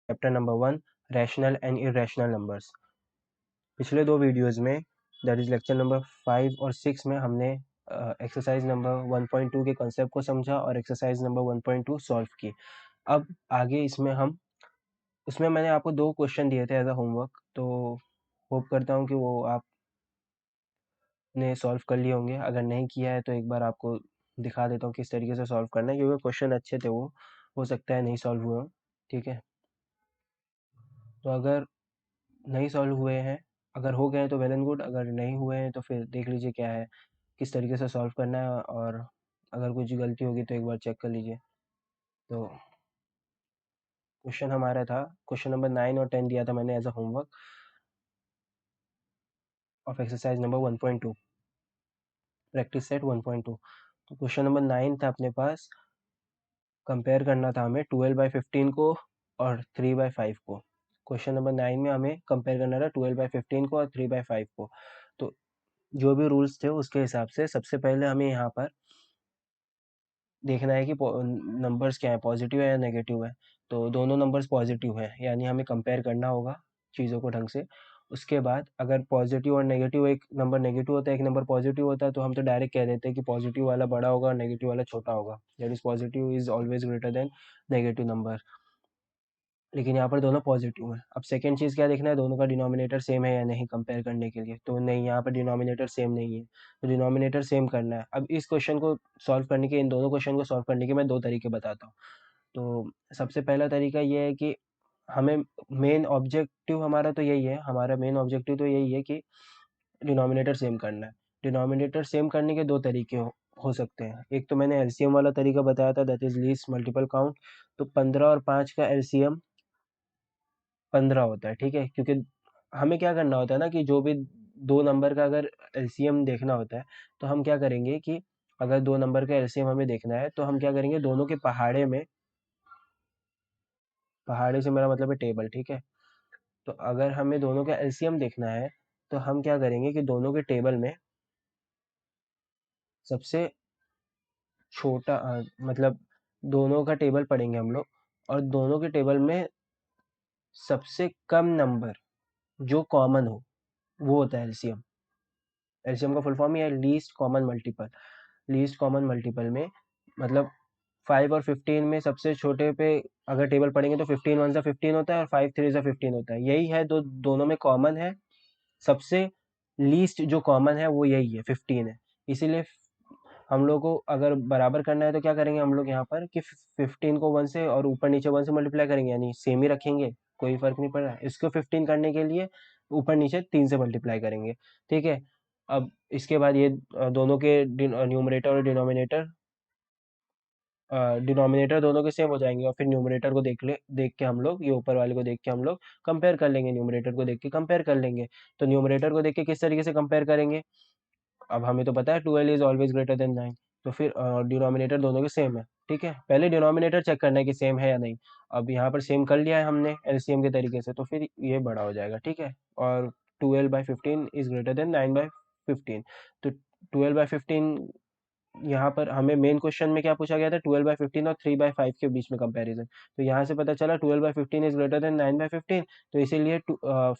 Chapter number 1 rational and irrational numbers. पिछले दो videos में दैट इज़ लेक्चर नंबर 5 और 6 में हमने एक्सरसाइज नंबर 1.2 के कंसेप्ट को समझा और एक्सरसाइज नंबर 1.2 सॉल्व की। अब आगे उसमें मैंने आपको दो क्वेश्चन दिए थे एज अ होमवर्क, तो होप करता हूँ कि वो आपने सॉल्व कर लिए होंगे। अगर नहीं किया है तो एक बार आपको दिखा देता हूँ किस तरीके से सॉल्व करना है, क्योंकि क्वेश्चन अच्छे थे, वो हो सकता है नहीं सॉल्व हुए हों। ठीक है, तो अगर नहीं सॉल्व हुए हैं, अगर हो गए हैं तो वेल एंड गुड, अगर नहीं हुए हैं तो फिर देख लीजिए क्या है, किस तरीके से सॉल्व करना है, और अगर कुछ गलती होगी तो एक बार चेक कर लीजिए। तो क्वेश्चन हमारा था, क्वेश्चन नंबर 9 और 10 दिया था मैंने as a homework of exercise number 1.2 practice set 1.2। तो क्वेश्चन नंबर 9 था अपने पास, कंपेयर करना था हमें 12/15 को और 3/5 को। क्वेश्चन नंबर 9 में हमें कंपेयर करना था 12/15 को और 3/5 को। तो जो भी रूल्स थे उसके हिसाब से सबसे पहले हमें यहाँ पर देखना है कि नंबर्स क्या है, पॉजिटिव है या नेगेटिव है। तो दोनों नंबर्स पॉजिटिव है, यानी हमें कंपेयर करना होगा चीज़ों को ढंग से। उसके बाद अगर पॉजिटिव और नेगेटिव, एक नंबर नेगेटिव होता है एक नंबर पॉजिटिव होता है, तो हम तो डायरेक्ट कह देते हैं कि पॉजिटिव वाला बड़ा होगा और नेगेटिव वाला छोटा होगा, that is positive is always greater than negative number. लेकिन यहाँ पर दोनों पॉजिटिव हैं। अब सेकंड चीज़ क्या देखना है, दोनों का डिनोमिनेटर सेम है या नहीं कंपेयर करने के लिए। तो नहीं, यहाँ पर डिनोमिनेटर सेम नहीं है, तो डिनोमिनेटर सेम करना है। अब इस क्वेश्चन को सॉल्व करने के, इन दोनों क्वेश्चन को सॉल्व करने के मैं दो तरीके बताता हूँ। तो सबसे पहला तरीका ये है कि हमें मेन ऑब्जेक्टिव हमारा तो यही है, हमारा मेन ऑब्जेक्टिव तो यही है कि डिनोमिनेटर सेम करना है। डिनोमिनेटर सेम करने के दो तरीके हो सकते हैं। एक तो मैंने एलसीएम वाला तरीका बताया था, that is least multiple count. तो 15 और 5 का एलसीएम 15 होता है, ठीक है। क्योंकि हमें क्या करना होता है ना, कि जो भी दो नंबर का अगर एलसीएम देखना होता है, तो हम क्या करेंगे कि अगर दो नंबर का एलसीएम हमें देखना है तो हम क्या करेंगे, दोनों के पहाड़े में, पहाड़े से मेरा मतलब है टेबल, ठीक है। तो अगर हमें दोनों का एलसीएम देखना है तो हम क्या करेंगे कि दोनों के टेबल में सबसे छोटा मतलब दोनों का टेबल पढ़ेंगे हम लोग, और दोनों के टेबल में सबसे कम नंबर जो कॉमन हो वो होता है एलसीएम। एलसीएम का फुल फॉर्म ही है least common multiple. Least common multiple में मतलब 5 और 15 में सबसे छोटे पे अगर टेबल पढ़ेंगे तो 15 वन सा 15 होता है और 5 थ्री सा 15 होता है। यही है, दोनों में कॉमन है, सबसे लीस्ट जो कॉमन है वो यही है, 15 है। इसीलिए हम लोग को अगर बराबर करना है तो क्या करेंगे हम लोग यहाँ पर कि 15 को 1 से और ऊपर नीचे 1 से मल्टीप्लाई करेंगे, यानी सेम ही रखेंगे, कोई फर्क नहीं पड़ रहा। इसको 15 करने के लिए ऊपर नीचे 3 से मल्टीप्लाई करेंगे, ठीक है। अब इसके बाद ये दोनों के न्यूमरेटर और डिनोमिनेटर दोनों के सेम हो जाएंगे, और फिर न्यूमरेटर को देख के हम लोग, ये ऊपर वाले को देख के हम लोग कंपेयर कर लेंगे, न्यूमरेटर को देख के कंपेयर कर लेंगे। तो न्यूमरेटर को देख के किस तरीके से कंपेयर करेंगे, अब हमें तो पता है 12 इज ऑलवेज ग्रेटर देन 9, तो फिर डिनोमिनेटर दोनों के सेम है, ठीक है। पहले डिनोमिनेटर चेक करना है कि सेम है या नहीं। अब यहाँ पर सेम कर लिया है हमने एलसीएम के तरीके से, तो फिर ये बड़ा हो जाएगा, ठीक है। और 12/15 इज ग्रेटर देन 9/15। तो 12/15 यहाँ पर हमें मेन क्वेश्चन में क्या पूछा गया था, 12/15 और 3/5 के बीच में कंपैरिजन। तो यहाँ से पता चला 12/15 इज ग्रेटर देन 9/15। तो इसीलिए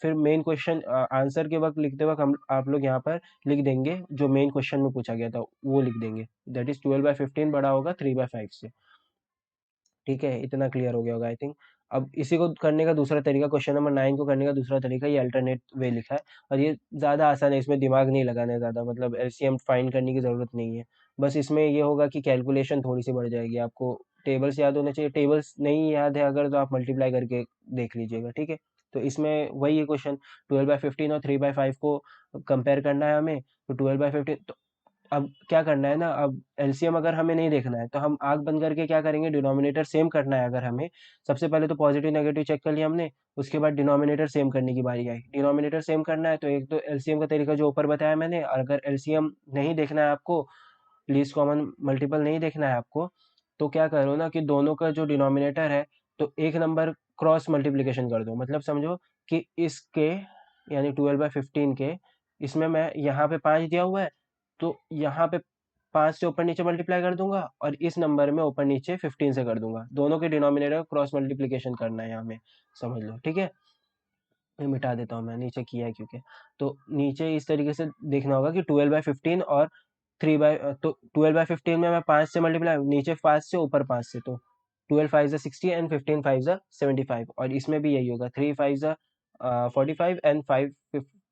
फिर मेन क्वेश्चन आंसर के वक्त लिखते वक्त हम आप लोग यहाँ पर लिख देंगे जो मेन क्वेश्चन में पूछा गया था, वो लिख देंगे, दैट इज 12/15 बड़ा होगा 3/5 से। ठीक है, इतना क्लियर हो गया होगा आई थिंक। अब इसी को करने का दूसरा तरीका, क्वेश्चन नंबर 9 को करने का दूसरा तरीका, ये अल्टरनेट वे लिखा है, और ये ज़्यादा आसान है, इसमें दिमाग नहीं लगाना है ज़्यादा, मतलब एलसीएम फाइंड करने की ज़रूरत नहीं है। बस इसमें ये होगा कि कैलकुलेशन थोड़ी सी बढ़ जाएगी, आपको टेबल्स याद होने चाहिए, टेबल्स नहीं याद है अगर तो आप मल्टीप्लाई करके देख लीजिएगा, ठीक है। तो इसमें वही है क्वेश्चन, 12/15 और 3/5 को कंपेयर करना है हमें। तो 12/15, तो अब क्या करना है ना, अब एलसीएम अगर हमें नहीं देखना है तो हम आँख बंद करके क्या करेंगे, डिनोमिनेटर सेम करना है अगर हमें। सबसे पहले तो पॉजिटिव नेगेटिव चेक कर लिया हमने, उसके बाद डिनोमिनेटर सेम करने की बारी आई। डिनोमिनेटर सेम करना है तो एक तो एलसीएम का तरीका जो ऊपर बताया मैंने, और अगर एलसीएम नहीं देखना है आपको, लीस्ट कॉमन मल्टीपल नहीं देखना है आपको, तो क्या करो ना कि दोनों का जो डिनोमिनेटर है, तो एक नंबर क्रॉस मल्टीप्लिकेशन कर दो। मतलब समझो कि इसके, यानी 12/15 के, इसमें मैं यहाँ पे 5 दिया हुआ है, तो यहाँ पे 5 से ऊपर नीचे मल्टीप्लाई कर दूंगा और इस नंबर में ऊपर नीचे 15 से कर दूंगा। दोनों के डिनोमिनेटर क्रॉस मल्टीप्लिकेशन करना है यहाँ में, समझ लो, ठीक है। ये मिटा देता हूँ मैं, नीचे किया है क्योंकि। तो नीचे इस तरीके से देखना होगा कि 12/15 और 3 बाई, तो 12/15 में मैं 5 से मल्टीप्लाई, नीचे 5 से ऊपर 5 से, तो 12 5 60 एंड 15 5 75। और इसमें भी यही होगा, 3 5 45 एंड 5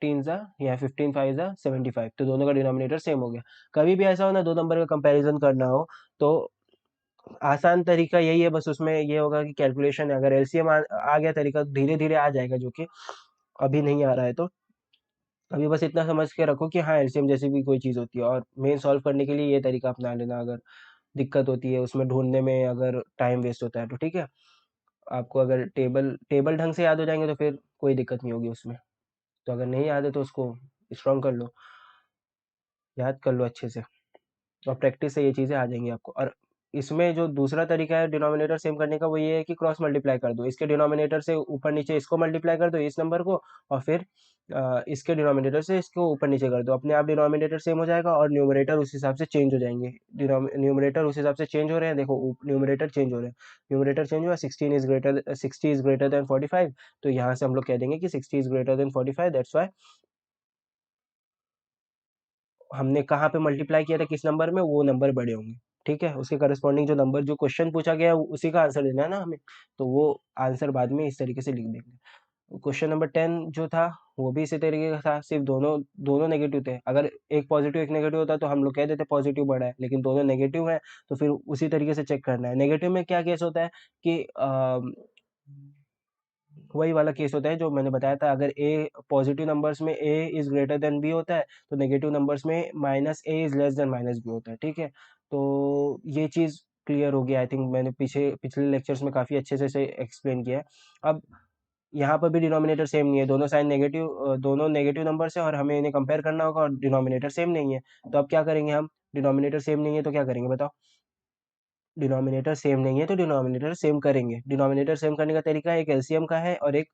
15 या 15 5 75। तो दोनों का डिनोमिनेटर सेम हो गया। कभी भी ऐसा हो ना, दो नंबर का कंपैरिजन करना हो, तो आसान तरीका यही है, बस उसमें ये होगा कि कैलकुलेशन है। अगर एलसीएम आ गया तरीका, धीरे धीरे आ जाएगा, जो कि अभी नहीं आ रहा है। तो अभी बस इतना समझ के रखो कि हाँ, एलसीएम जैसी भी कोई चीज़ होती है, और मेन सॉल्व करने के लिए ये तरीका अपना लेना। अगर दिक्कत होती है उसमें ढूंढने में, अगर टाइम वेस्ट होता है तो ठीक है। आपको अगर टेबल टेबल ढंग से याद हो जाएंगे तो फिर कोई दिक्कत नहीं होगी उसमें। तो अगर नहीं याद है तो उसको स्ट्रॉन्ग कर लो, याद कर लो अच्छे से, और प्रैक्टिस से ये चीज़ें आ जाएंगी आपको। और इसमें जो दूसरा तरीका है डिनोमिनेटर सेम करने का, वो ये है कि क्रॉस मल्टीप्लाई कर दो। इसके डिनोमिनेटर से ऊपर नीचे इसको मल्टीप्लाई कर दो, इस नंबर को, और फिर इसके डिनोमिनेटर से इसको ऊपर नीचे कर दो। अपने आप डिनोमिनेटर सेम हो जाएगा और न्यूमरेटर उस हिसाब से चेंज हो जाएंगे। न्यूमरेटर उस हिसाब से चेंज हो रहे हैं, देखो न्यूमरेटर चेंज हो रहे हैं। न्यूमरेटर चेंज हुआ, 60 इज ग्रेटर देन 45। तो यहाँ से हम लोग कह देंगे कि 60 is greater then 45, that's why हमने कहाँ पे मल्टीप्लाई किया था, किस नंबर में, वो नंबर बड़े होंगे, ठीक है। उसके करस्पॉन्डिंग जो नंबर, जो क्वेश्चन पूछा गया है, उसी का आंसर देना है ना हमें। तो वो आंसर बाद में इस तरीके से लिख देंगे। क्वेश्चन नंबर 10 जो था, वो भी इसी तरीके का था, सिर्फ दोनों दोनों नेगेटिव थे। अगर एक पॉजिटिव एक नेगेटिव होता तो हम लोग कह देते पॉजिटिव बड़ा है, लेकिन दोनों नेगेटिव है, तो फिर उसी तरीके से चेक करना है। नेगेटिव में क्या केस होता है कि वही वाला केस होता है जो मैंने बताया था। अगर ए पॉजिटिव नंबर्स में A is greater than B होता है, तो नेगेटिव नंबर्स में minus A is less than minus B होता है, ठीक है। तो ये चीज़ क्लियर हो गया, आई थिंक मैंने पिछले लेक्चर्स में काफ़ी अच्छे से एक्सप्लेन किया है। अब यहाँ पर भी डिनोमिनेटर सेम नहीं है, दोनों साइन नेगेटिव, दोनों नेगेटिव नंबर्स है, और हमें इन्हें कंपेयर करना होगा, और डिनोमिनेटर सेम नहीं है। तो अब क्या करेंगे हम, डिनोमिनेटर सेम नहीं है तो क्या करेंगे बताओ। डिनोमिनेटर सेम नहीं है तो डिनोमिनेटर सेम करेंगे। डिनोमिनेटर सेम करने का तरीका एक एलसीएम का है और एक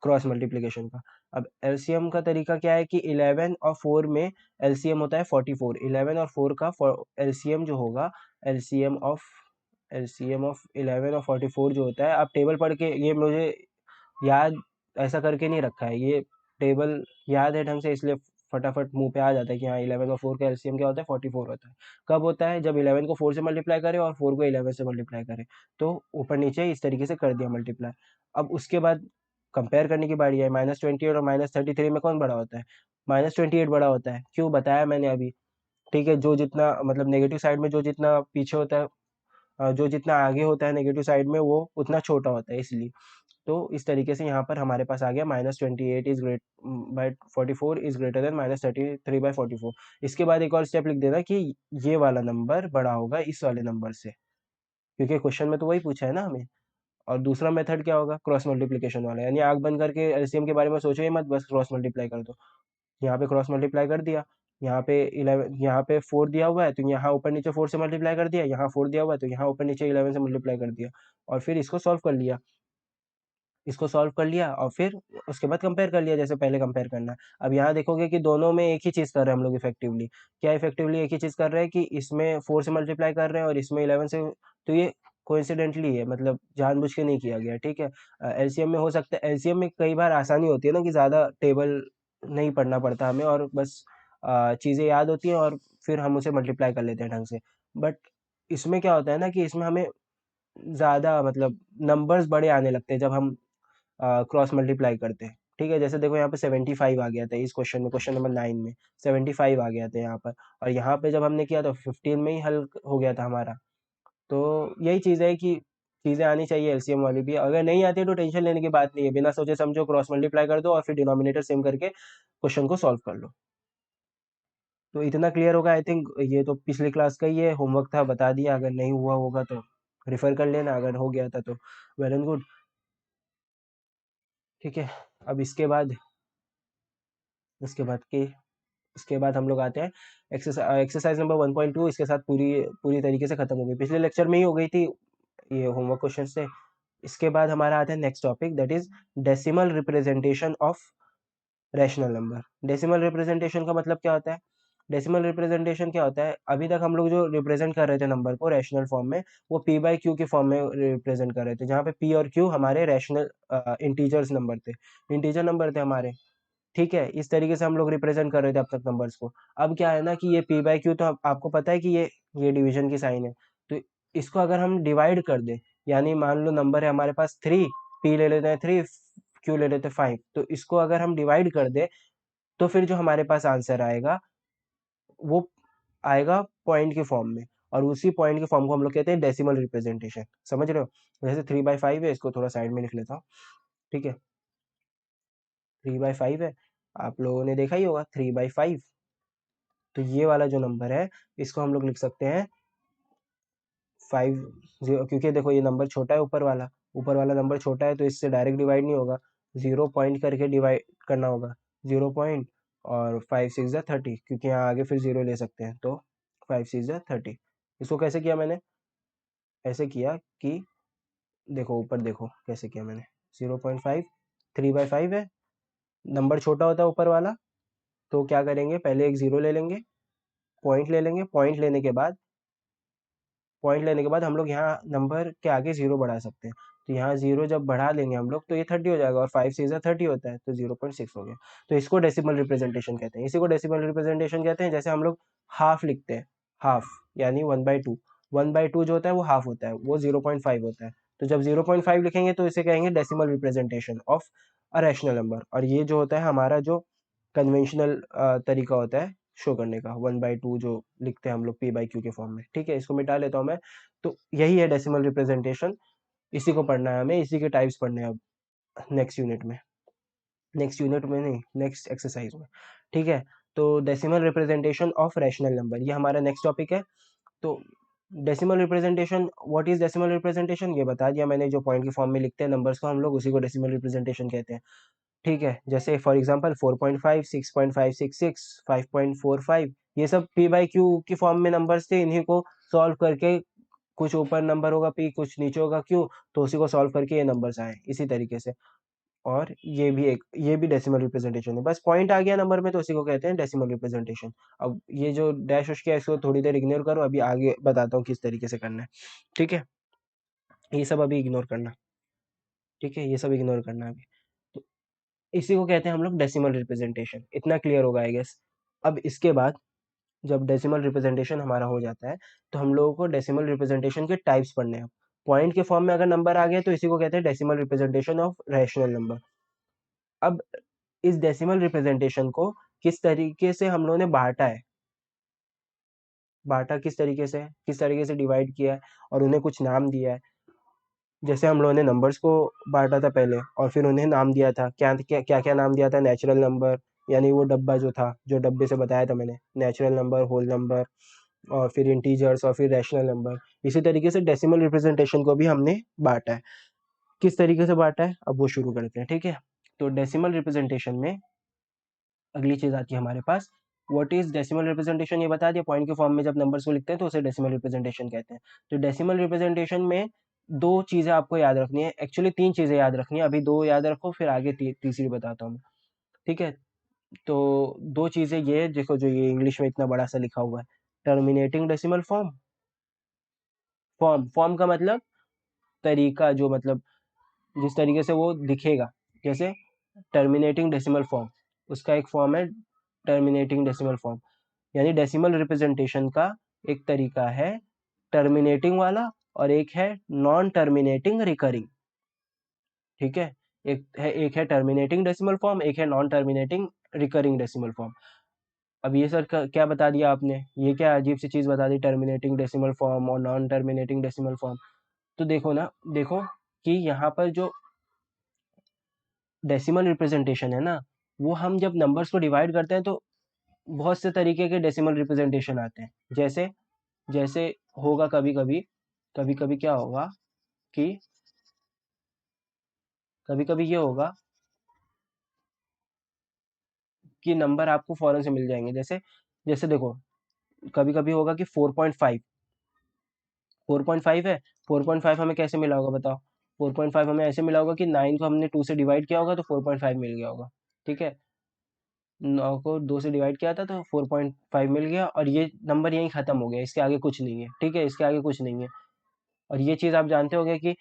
क्रॉस मल्टीप्लिकेशन का। अब एलसीएम का तरीका क्या है कि 11 और 4 में एलसीएम होता है 44। 11 और 4 का एलसीएम जो होगा, एलसीएम ऑफ एलसीएम ऑफ 11 और 44 जो होता है, आप टेबल पढ़ के, ये मुझे याद ऐसा करके नहीं रखा है, ये टेबल याद है ढंग से, इसलिए फटाफट मुंह पे आ जाता है कि हाँ 11 और 4 का एलसीएम क्या होता है, 44 होता है। कब होता है, जब 11 को 4 से मल्टीप्लाई करें और 4 को 11 से मल्टीप्लाई करें। तो ऊपर नीचे इस तरीके से कर दिया मल्टीप्लाई। अब उसके बाद कंपेयर करने की बारी है। -28 और -33 में कौन बड़ा होता है, -28 बड़ा होता है। क्यों, बताया मैंने अभी, ठीक है। जो जितना मतलब नेगेटिव साइड में जो जितना पीछे होता है, जो जितना आगे होता है नेगेटिव साइड में, वो उतना छोटा होता है, इसलिए। तो इस तरीके से यहाँ पर हमारे पास आ गया -28 is great by 44 is greater than -33/44। इसके बाद एक और स्टेप लिख देना कि ये वाला नंबर बड़ा होगा इस वाले नंबर से, क्योंकि क्वेश्चन में तो वही पूछा है ना हमें। और दूसरा मेथड क्या होगा, क्रॉस मल्टीप्लिकेशन वाला, यानी आग बंद करके एलसीएम के बारे में सोचो ही मत, बस क्रॉस मल्टीप्लाई कर दो। यहाँ पे क्रॉस मल्टीप्लाई कर दिया, यहाँ पे 11, यहाँ पे 4 दिया हुआ है तो यहाँ ऊपर नीचे 4 से मल्टीप्लाई कर दिया, यहाँ 4 दिया हुआ है तो यहाँ ऊपर नीचे 11 से मल्टीप्लाई कर दिया, और फिर इसको सॉल्व कर लिया। इसको सॉल्व कर लिया और फिर उसके बाद कंपेयर कर लिया, जैसे पहले कंपेयर करना है। अब यहाँ देखोगे कि दोनों में एक ही चीज़ कर रहे हैं हम लोग इफेक्टिवली। क्या इफेक्टिवली एक ही चीज़ कर रहे हैं कि इसमें 4 से मल्टीप्लाई कर रहे हैं और इसमें 11 से। तो ये कोइंसिडेंटली है, मतलब जानबूझ के नहीं किया गया, ठीक है। एलसीएम में हो सकता है, एलसीएम में कई बार आसानी होती है ना कि ज़्यादा टेबल नहीं पढ़ना पड़ता हमें, और बस चीज़ें याद होती हैं और फिर हम उसे मल्टीप्लाई कर लेते हैं ढंग से। बट इसमें क्या होता है ना कि इसमें हमें ज़्यादा मतलब नंबर्स बड़े आने लगते हैं जब हम क्रॉस मल्टीप्लाई करते हैं, ठीक है। जैसे देखो यहाँ पे 75 आ गया था इस क्वेश्चन में, क्वेश्चन नंबर 9 में 75 आ गया था यहाँ पर, और यहाँ पे जब हमने किया तो 15 में ही हल हो गया था हमारा। तो यही चीज़ है कि चीज़ें आनी चाहिए एलसीएम वाली भी। अगर नहीं आती तो टेंशन लेने की बात नहीं है, बिना सोचे समझो क्रॉस मल्टीप्लाई कर दो और फिर डिनोमिनेटर सेम करके क्वेश्चन को सॉल्व कर लो। तो इतना क्लियर होगा आई थिंक। ये तो पिछली क्लास का ही है, होमवर्क था, बता दिया। अगर नहीं हुआ होगा तो रेफर कर लेना, अगर हो गया था तो वेल एंड गुड, ठीक है। अब इसके बाद हम लोग आते हैं एक्सरसाइज नंबर 1.2। इसके साथ पूरी पूरी तरीके से खत्म हो गई, पिछले लेक्चर में ही हो गई थी ये होमवर्क क्वेश्चन से। इसके बाद हमारा आता है next topic, that is decimal representation of rational number. Decimal representation का मतलब क्या होता है, डेसिमल रिप्रेजेंटेशन क्या होता है, अभी तक हम लोग जो रिप्रेजेंट कर रहे थे नंबर को रैशनल फॉर्म में, वो पी बाई क्यू के फॉर्म में रिप्रेजेंट कर रहे थे, जहाँ पे पी और क्यू हमारे रैशनल इंटीजर्स नंबर थे, इंटीजर नंबर थे हमारे। ठीक है, इस तरीके से हम लोग रिप्रेजेंट कर रहे थे अब तक नंबर्स को। अब क्या है ना कि ये पी बाई क्यू, तो आपको पता है कि ये डिवीजन की साइन है, तो इसको अगर हम डिवाइड कर दें, यानी मान लो नंबर है हमारे पास 3, पी ले लेते हैं 3, क्यू ले लेते हैं 5, तो इसको अगर हम डिवाइड कर दें, तो फिर जो हमारे पास आंसर आएगा वो आएगा पॉइंट के फॉर्म में, और उसी पॉइंट के फॉर्म को हम लोग कहते हैं डेसिमल रिप्रेजेंटेशन। समझ रहे हो? जैसे 3/5 है, इसको थोड़ा साइड में लिख लेता हूँ। ठीक है, 3/5 है, आप लोगों ने देखा ही होगा 3/5। तो ये वाला जो नंबर है, इसको हम लोग लिख सकते हैं 5 0, क्योंकि देखो ये नंबर छोटा है, ऊपर वाला नंबर छोटा है, तो इससे डायरेक्ट डिवाइड नहीं होगा, 0 पॉइंट करके डिवाइड करना होगा, 0 पॉइंट, और 5 6 30, क्योंकि यहाँ आगे फिर 0 ले सकते हैं, तो 5 6 30। इसको कैसे किया मैंने? ऐसे किया कि देखो ऊपर देखो कैसे किया मैंने, 0.5, 3/5 है, नंबर छोटा होता है ऊपर वाला, तो क्या करेंगे, पहले एक 0 ले लेंगे, पॉइंट ले लेंगे, पॉइंट लेने के बाद हम लोग यहाँ नंबर के आगे 0 बढ़ा सकते हैं, तो यहाँ 0 जब बढ़ा देंगे हम लोग, तो ये 30 हो जाएगा, और 5 6 30 होता है, तो 0.6 हो गया। तो इसको डेसिमल रिप्रेजेंटेशन कहते हैं, इसी को डेसिमल रिप्रेजेंटेशन कहते हैं। जैसे हम लोग हाफ लिखते हैं, हाफ यानी 1/2, 1/2 जो होता है वो हाफ होता है, वो 0.5 होता है, तो जब 0.5 लिखेंगे तो इसे कहेंगे decimal representation of a rational number. और ये जो होता है हमारा जो कन्वेंशनल तरीका होता है शो करने का, 1/2 जो लिखते हैं हम लोग पी बाई क्यू के फॉर्म में। ठीक है, इसको मिटा लेता हूँ मैं। तो यही है डेसिमल रिप्रेजेंटेशन, इसी को पढ़ना है हमें, इसी के टाइप्स पढ़ने हैं अब नेक्स्ट यूनिट में नहीं, नेक्स्ट एक्सरसाइज में। ठीक है, तो decimal representation of rational number, ये हमारा नेक्स्ट टॉपिक है। तो decimal representation, what is decimal representation, ये बता दिया मैंने, जो पॉइंट के फॉर्म में लिखते हैं नंबर्स को हम लोग, उसी को डेसिमल रिप्रेजेंटेशन कहते हैं। ठीक है, जैसे फॉर एग्जांपल 4.5, 6.566, 5.45, ये सब पी बाई क्यू की फॉर्म में नंबर्स थे, इन्हीं को सॉल्व करके, कुछ ऊपर नंबर होगा पी, कुछ नीचे होगा क्यू, तो उसी को सॉल्व करके ये नंबर्स आए इसी तरीके से। और ये भी डेसिमल रिप्रेजेंटेशन है, बस पॉइंट आ गया नंबर में, तो उसी को कहते हैं डेसिमल रिप्रेजेंटेशन। अब ये जो डैश उश किया, इसको थोड़ी देर इग्नोर करो, अभी आगे बताता हूँ किस तरीके से करना है। ठीक है, ये सब अभी इग्नोर करना। ठीक है, ये सब इग्नोर करना अभी। तो इसी को कहते हैं हम लोग डेसिमल रिप्रेजेंटेशन, इतना क्लियर होगा आई गेस। अब इसके बाद जब डेसिमल रिप्रेजेंटेशन हमारा हो जाता है, तो हम लोगों को डेसिमल रिप्रेजेंटेशन के टाइप्स पढ़ने हैं। पॉइंट के फॉर्म में अगर नंबर आ गया, तो इसी को कहते हैं decimal representation of rational number. अब इस डेसिमल रिप्रेजेंटेशन को किस तरीके से हम लोगों ने बांटा है, बांटा किस तरीके से डिवाइड किया है, और उन्हें कुछ नाम दिया है। जैसे हम लोगों ने नंबर्स को बांटा था पहले, और फिर उन्हें नाम दिया था, क्या क्या क्या क्या नाम दिया था, नेचुरल नंबर, यानी वो डब्बा जो था, जो डब्बे से बताया था मैंने, नेचुरल नंबर, होल नंबर, और फिर इंटीजर्स, और फिर रैशनल नंबर। इसी तरीके से डेसिमल रिप्रेजेंटेशन को भी हमने बांटा है। किस तरीके से बांटा है, अब वो शुरू करते हैं। ठीक है, तो डेसिमल रिप्रेजेंटेशन में अगली चीज आती है हमारे पास, व्हाट इज डेसिमल रिप्रेजेंटेशन, ये बता दिया, पॉइंट के फॉर्म में जब नंबर्स को लिखते हैं तो उसे डेसिमल रिप्रेजेंटेशन कहते हैं। तो डेसिमल रिप्रेजेंटेशन में दो चीजें आपको याद रखनी है, एक्चुअली तीन चीजें याद रखनी है, अभी दो याद रखो, फिर आगे तीसरी बताता हूँ मैं। ठीक है, तो दो चीजें ये देखो, जो ये इंग्लिश में इतना बड़ा सा लिखा हुआ है, टर्मिनेटिंग डेसिमल फॉर्म, फॉर्म का मतलब तरीका, जो मतलब जिस तरीके से वो दिखेगा, जैसे टर्मिनेटिंग डेसिमल फॉर्म, उसका एक फॉर्म है टर्मिनेटिंग डेसिमल फॉर्म, यानी डेसिमल रिप्रेजेंटेशन का एक तरीका है टर्मिनेटिंग वाला, और एक है नॉन टर्मिनेटिंग रिकरिंग। ठीक है, एक है टर्मिनेटिंग डेसिमल फॉर्म, एक है non terminating recurring decimal form. अब ये सर क्या बता दिया आपने, ये क्या अजीब सी चीज बता दी, टर्मिनेटिंग डेसिमल फॉर्म और नॉन टर्मिनेटिंग डेसिमल फॉर्म। तो देखो ना, देखो कि यहाँ पर जो डेसिमल रिप्रेजेंटेशन है ना, वो हम जब नंबर्स को डिवाइड करते हैं, तो बहुत से तरीके के डेसिमल रिप्रेजेंटेशन आते हैं। जैसे जैसे होगा कभी कभी क्या होगा कि कभी कभी ये होगा कि नंबर आपको फौरन से मिल जाएंगे, जैसे जैसे देखो, कभी कभी होगा कि 4.5 है, 4.5 हमें कैसे मिला होगा बताओ, 4.5 हमें ऐसे मिला होगा कि 9 को हमने 2 से डिवाइड किया होगा, तो 4.5 मिल गया होगा। ठीक है, 9 को 2 से डिवाइड किया था तो 4.5 मिल गया, और ये नंबर यहीं ख़त्म हो गया, इसके आगे कुछ नहीं है, ठीक है, इसके आगे कुछ नहीं है। और ये चीज़ आप जानते होंगे कि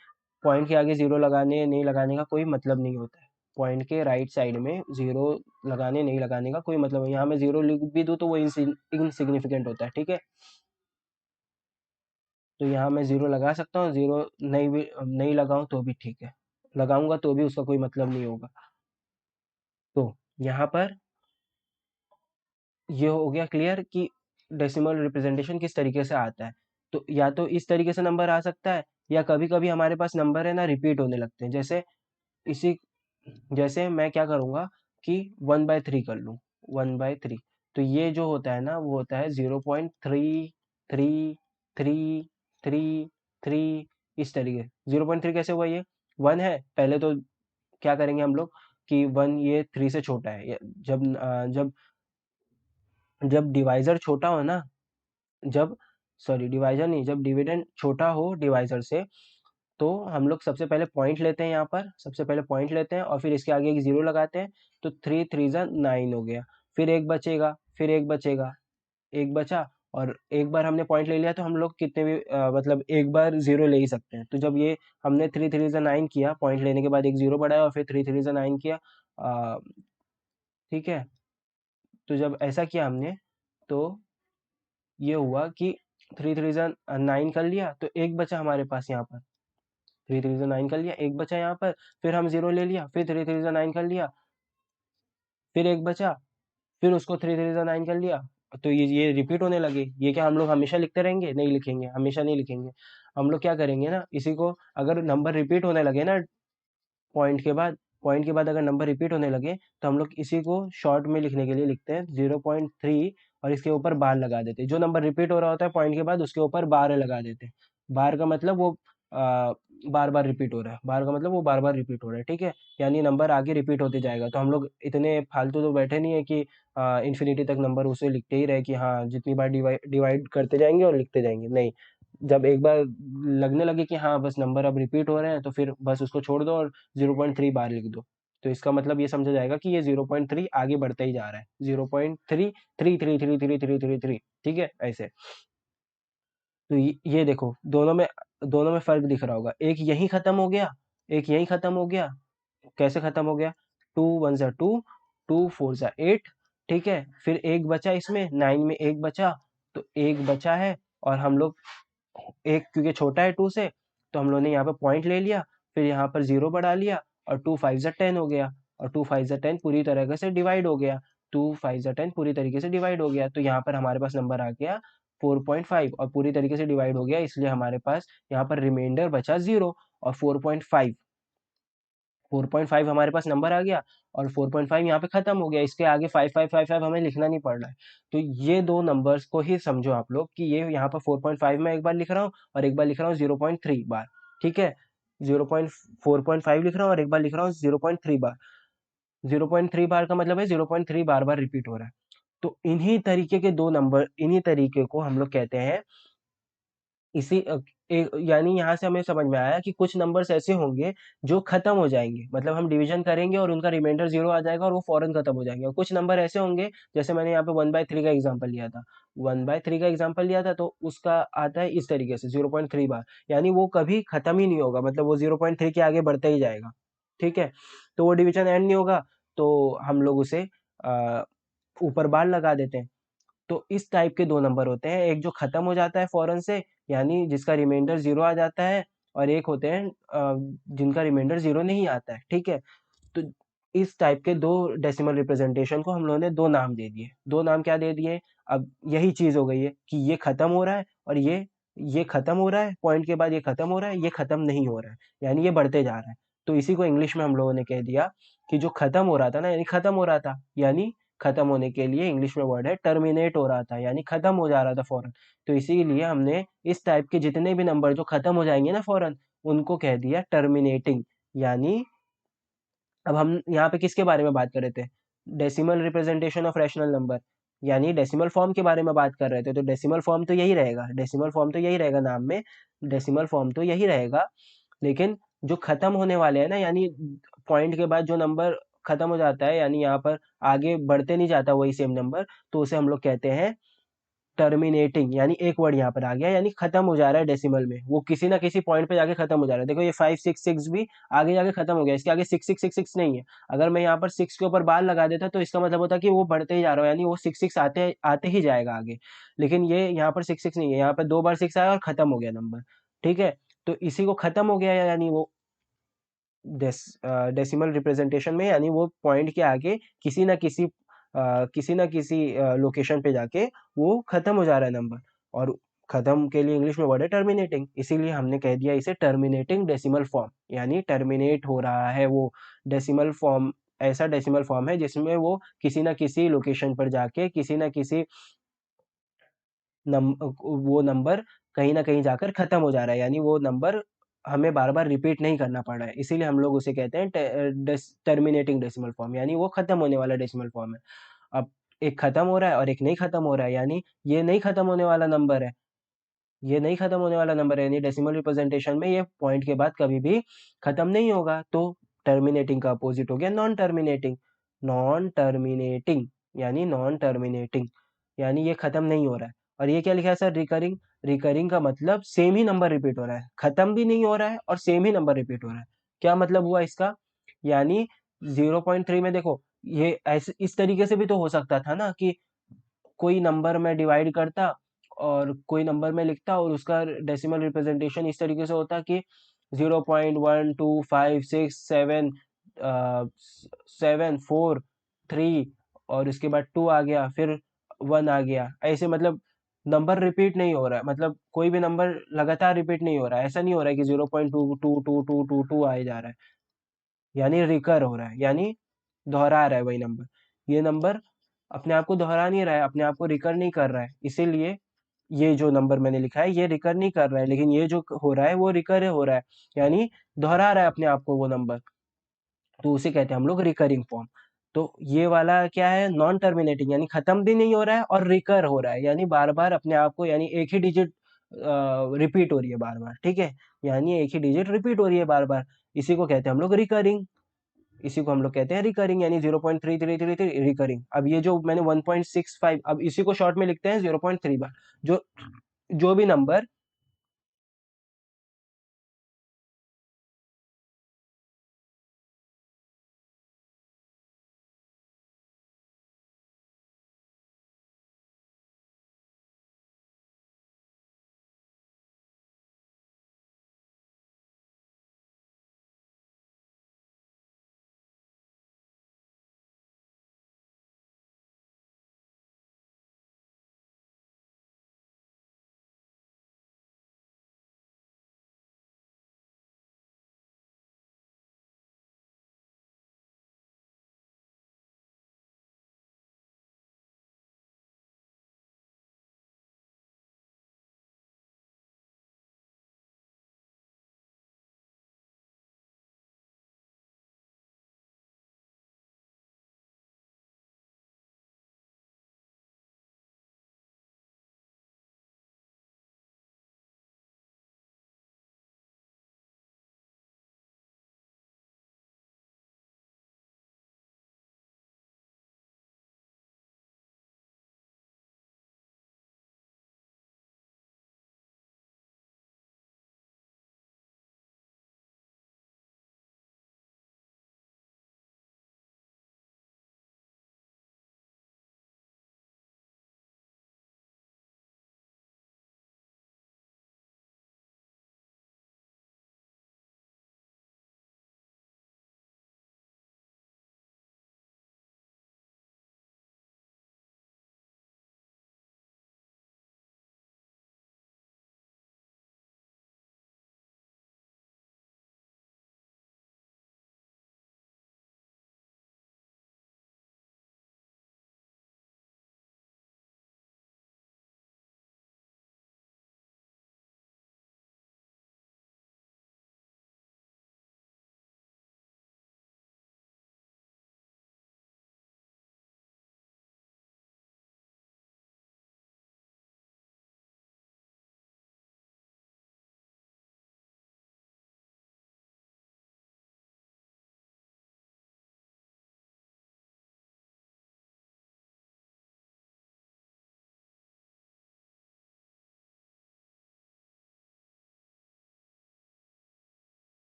पॉइंट के आगे ज़ीरो लगाने नहीं लगाने का कोई मतलब नहीं होता है। पॉइंट के राइट साइड में ज़ीरो लगाने नहीं लगाने का कोई मतलब नहीं। यहाँ मैं ज़ीरो लिख भी दूँ तो वो इनसिग्निफिकेंट होता है, ठीक है। तो यहाँ मैं ज़ीरो लगा सकता हूँ, ज़ीरो नहीं भी नहीं लगाऊँ तो भी ठीक है, लगाऊंगा तो भी उसका कोई मतलब नहीं होगा। तो यहाँ पर ये हो गया क्लियर कि डेसिमल रिप्रेजेंटेशन किस तरीके से आता है। तो या तो इस तरीके से नंबर आ सकता है, या कभी कभी हमारे पास नंबर है ना रिपीट होने लगते हैं। इसी जैसे मैं क्या करूँगा कि 1/3 कर लूँ, 1/3। तो ये जो होता है ना वो होता है 0.333333, इस तरीके। 0.3 कैसे हुआ ये? 1 है, पहले तो क्या करेंगे हम लोग कि 1 ये 3 से छोटा है। जब जब डिवाइज़र छोटा हो ना, जब सॉरी डिवाइज़र नहीं, जब डिविडेंड छोटा हो डिवाइज़र से, तो हम लोग सबसे पहले पॉइंट लेते हैं, यहाँ पर सबसे पहले पॉइंट लेते हैं और फिर इसके आगे एक ज़ीरो लगाते हैं। तो 3 3 ज़ा 9 हो गया। फिर एक बचेगा, फिर एक बचेगा, एक बचा, और एक बार हमने पॉइंट ले लिया तो हम लोग कितने भी मतलब एक बार ज़ीरो ले ही सकते हैं। तो जब ये हमने 3 3 ज़ा 9 किया, पॉइंट लेने के बाद एक ज़ीरो बढ़ाया और फिर 3 3 ज़ा 9 किया, अ, ठीक है? तो जब ऐसा किया हमने, तो ये हुआ कि 3 3 ज़ा 9 कर लिया, तो एक बचा हमारे पास यहाँ पर। 3 3 ज़ा 9 कर लिया, एक बचा यहाँ पर, फिर हम ज़ीरो ले लिया, फिर 3 3 ज़ा 9 कर लिया, फिर एक बचा, फिर उसको 3 3 ज़ा 9 कर लिया। तो ये रिपीट होने लगे। ये क्या हम लोग हमेशा लिखते रहेंगे? नहीं लिखेंगे, हमेशा नहीं लिखेंगे। हम लोग क्या करेंगे ना, इसी को अगर नंबर रिपीट होने लगे ना पॉइंट के बाद, अगर नंबर रिपीट होने लगे, तो हम लोग इसी को शॉर्ट में लिखने के लिए लिखते हैं 0.3, और इसके ऊपर बार लगा देते हैं। जो नंबर रिपीट हो रहा होता है पॉइंट के बाद उसके ऊपर बार लगा देते हैं। बार का मतलब वो बार बार रिपीट हो रहा है, बार का मतलब वो बार बार रिपीट हो रहा है, ठीक है। यानी नंबर आगे रिपीट होते जाएगा। तो हम लोग इतने फालतू तो बैठे नहीं है कि इन्फिनिटी तक नंबर उसे लिखते ही रहे कि हाँ जितनी बार डिवाइड करते जाएंगे और लिखते जाएंगे, नहीं। जब एक बार लगने लगे कि हाँ बस नंबर अब रिपीट हो रहे हैं, तो फिर बस उसको छोड़ दो और 0.3 बार लिख दो। तो इसका मतलब ये समझा जाएगा कि ये 0.3 आगे बढ़ता ही जा रहा है, 0.3333333, ठीक है, ऐसे। तो ये देखो, दोनों में फर्क दिख रहा होगा। एक यहीं खत्म हो गया, एक यहीं खत्म हो गया। कैसे खत्म हो गया? 2 1 ज़ा 2, 2 4 ज़ा 8, ठीक है। फिर एक बचा, इसमें 9 में एक बचा, तो एक बचा है। और हम लोग एक क्योंकि छोटा है 2 से, तो हम लोगों ने यहाँ पे पॉइंट ले लिया, फिर यहाँ पर 0 बढ़ा लिया, और 2 5 ज़ा 10 हो गया, और 2 5 ज़ा 10 पूरी तरीके से डिवाइड हो गया। 2 5 ज़ा 10 पूरी तरीके से डिवाइड हो गया, तो यहाँ पर हमारे पास नंबर आ गया 4.5, और पूरी तरीके से डिवाइड हो गया, इसलिए हमारे पास यहाँ पर रिमाइंडर बचा 0। और 4.5 हमारे पास नंबर आ गया, और 4.5 यहाँ पे खत्म हो गया। इसके आगे 5555 हमें लिखना नहीं पड़ रहा है। तो ये दो नंबर्स को ही समझो आप लोग कि ये यहाँ पर 4.5 में एक बार लिख रहा हूँ, और एक बार लिख रहा हूँ 0.3 बार, ठीक है। 4.5 लिख रहा हूँ और एक बार लिख रहा हूँ 0.3 बार। 0.3 बार का मतलब है 0.3 बार बार रिपीट हो रहा है। तो इन्हीं तरीके के दो नंबर, इन्हीं तरीके को हम लोग कहते हैं यानी यहाँ से हमें समझ में आया कि कुछ नंबर्स ऐसे होंगे जो खत्म हो जाएंगे, मतलब हम डिवीजन करेंगे और उनका रिमाइंडर 0 आ जाएगा और वो फौरन खत्म हो जाएंगे। और कुछ नंबर ऐसे होंगे, जैसे मैंने यहाँ पे 1/3 का एग्जांपल लिया था, 1/3 का एग्जांपल लिया था, तो उसका आता है इस तरीके से 0.3 बार, यानी वो कभी खत्म ही नहीं होगा, मतलब वो 0.3 के आगे बढ़ता ही जाएगा, ठीक है। तो वो डिवीजन एंड नहीं होगा, तो हम लोग उसे अ, ऊपर बार लगा देते हैं। तो इस टाइप के दो नंबर होते हैं, एक जो खत्म हो जाता है फौरन से, यानी जिसका रिमाइंडर 0 आ जाता है, और एक होते हैं जिनका रिमाइंडर 0 नहीं आता है, ठीक है। तो इस टाइप के दो डेसिमल रिप्रेजेंटेशन को हम लोगों ने दो नाम दे दिए। दो नाम क्या दे दिए? अब यही चीज़ हो गई है कि ये खत्म हो रहा है, और ये खत्म हो रहा है, पॉइंट के बाद ये खत्म हो रहा है, ये खत्म नहीं हो रहा है, यानी ये बढ़ते जा रहा है। तो इसी को इंग्लिश में हम लोगों ने कह दिया कि जो खत्म हो रहा था ना, यानी खत्म हो रहा था, यानी खत्म होने के लिए इंग्लिश में वर्ड है टर्मिनेट हो रहा था, यानी खत्म हो जा रहा था फौरन। तो इसीलिए हमने इस टाइप के जितने भी नंबर जो खत्म हो जाएंगे ना फौरन, उनको कह दिया टर्मिनेटिंग। यानी अब हम यहाँ पे किसके बारे में बात कर रहे थे? Decimal representation of rational number, यानी डेसिमल फॉर्म के बारे में बात कर रहे थे। तो डेसिमल फॉर्म तो यही रहेगा, डेसिमल फॉर्म तो यही रहेगा नाम में, डेसिमल फॉर्म तो यही रहेगा। लेकिन जो खत्म होने वाले हैं ना, यानी पॉइंट के बाद जो नंबर खत्म हो जाता है, यानी यहाँ पर आगे बढ़ते नहीं जाता वही सेम नंबर, तो उसे हम लोग कहते हैं टर्मिनेटिंग। यानी एक वर्ड यहाँ पर आ गया, यानी खत्म हो जा रहा है डेसिमल में, वो किसी ना किसी पॉइंट पे जाके खत्म हो जा रहा है। देखो ये 566 भी आगे जाके खत्म हो गया, इसके आगे 6666 नहीं है। अगर मैं यहाँ पर 6 के ऊपर बार लगा देता तो इसका मतलब होता कि वो बढ़ते ही जा रहा है, यानी वो 66 आते आते ही जाएगा आगे। लेकिन ये यहाँ पर 66 नहीं है, यहाँ पर 2 बार 6 आया और खत्म हो गया नंबर। ठीक है, तो इसी को खत्म हो गया, यानी वो डेसिमल रिप्रेजेंटेशन में, यानी वो पॉइंट के आगे किसी ना किसी लोकेशन पे जाके वो खत्म हो जा रहा है नंबर। और खत्म के लिए इंग्लिश में वर्ड है टर्मिनेटिंग, इसीलिए हमने कह दिया इसे टर्मिनेटिंग डेसिमल फॉर्म, यानी टर्मिनेट हो रहा है वो डेसिमल फॉर्म। ऐसा डेसिमल फॉर्म है जिसमें वो किसी ना किसी लोकेशन पर जाके किसी ना किसी वो नंबर कहीं ना कहीं जाकर खत्म हो जा रहा है, यानी वो नंबर हमें बार बार रिपीट नहीं करना पड़ रहा है, इसीलिए हम लोग उसे कहते हैं टर्मिनेटिंग डेसिमल फॉर्म, यानी वो खत्म होने वाला डेसिमल फॉर्म है। अब एक खत्म हो रहा है और एक नहीं खत्म हो रहा है, यानी ये नहीं खत्म होने वाला नंबर है, ये नहीं खत्म होने वाला नंबर है, यानी डेसिमल रिप्रेजेंटेशन में ये पॉइंट के बाद कभी भी खत्म नहीं होगा, तो टर्मिनेटिंग का अपोजिट हो गया नॉन टर्मिनेटिंग। नॉन टर्मिनेटिंग यानी नॉन टर्मिनेटिंग, यानी ये खत्म नहीं हो रहा है। और ये क्या लिखा है सर, रिकरिंग। रिकरिंग का मतलब सेम ही नंबर रिपीट हो रहा है, खत्म भी नहीं हो रहा है और सेम ही नंबर रिपीट हो रहा है। क्या मतलब हुआ इसका, यानी 0.3 में देखो, ये ऐसे इस तरीके से भी तो हो सकता था ना कि कोई नंबर में डिवाइड करता और कोई नंबर में लिखता और उसका डेसिमल रिप्रेजेंटेशन इस तरीके से होता कि 0.12567 743 और उसके बाद 2 आ गया, फिर 1 आ गया, ऐसे मतलब नंबर रिपीट नहीं हो रहा है, मतलब कोई भी नंबर लगातार रिपीट नहीं हो रहा है, ऐसा नहीं हो रहा है कि 0.2222222 आए जा रहा है, यानी रिकर हो रहा है, यानी दोहरा रहा है वही नंबर। ये नंबर अपने आप को दोहरा नहीं रहा है, अपने आप को रिकर नहीं कर रहा है, इसीलिए ये जो नंबर मैंने लिखा है ये रिकर नहीं कर रहा है, लेकिन ये जो हो रहा है वो रिकर हो रहा है, यानी दोहरा रहा है अपने आप को वो नंबर, तो उसे कहते हैं हम लोग रिकरिंग फॉर्म। तो ये वाला क्या है, नॉन टर्मिनेटिंग, यानी खत्म भी नहीं हो रहा है और रिकर हो रहा है, यानी बार बार अपने आप को, यानी एक ही डिजिट रिपीट हो रही है बार बार। ठीक है, यानी एक ही डिजिट रिपीट हो रही है बार बार, इसी को कहते हैं हम लोग रिकरिंग। इसी को हम लोग कहते हैं रिकरिंग, यानी 0.3333 रिकरिंग। अब ये जो मैंने 1.65, अब इसी को शॉर्ट में लिखते हैं 0.3 बार। जो जो भी नंबर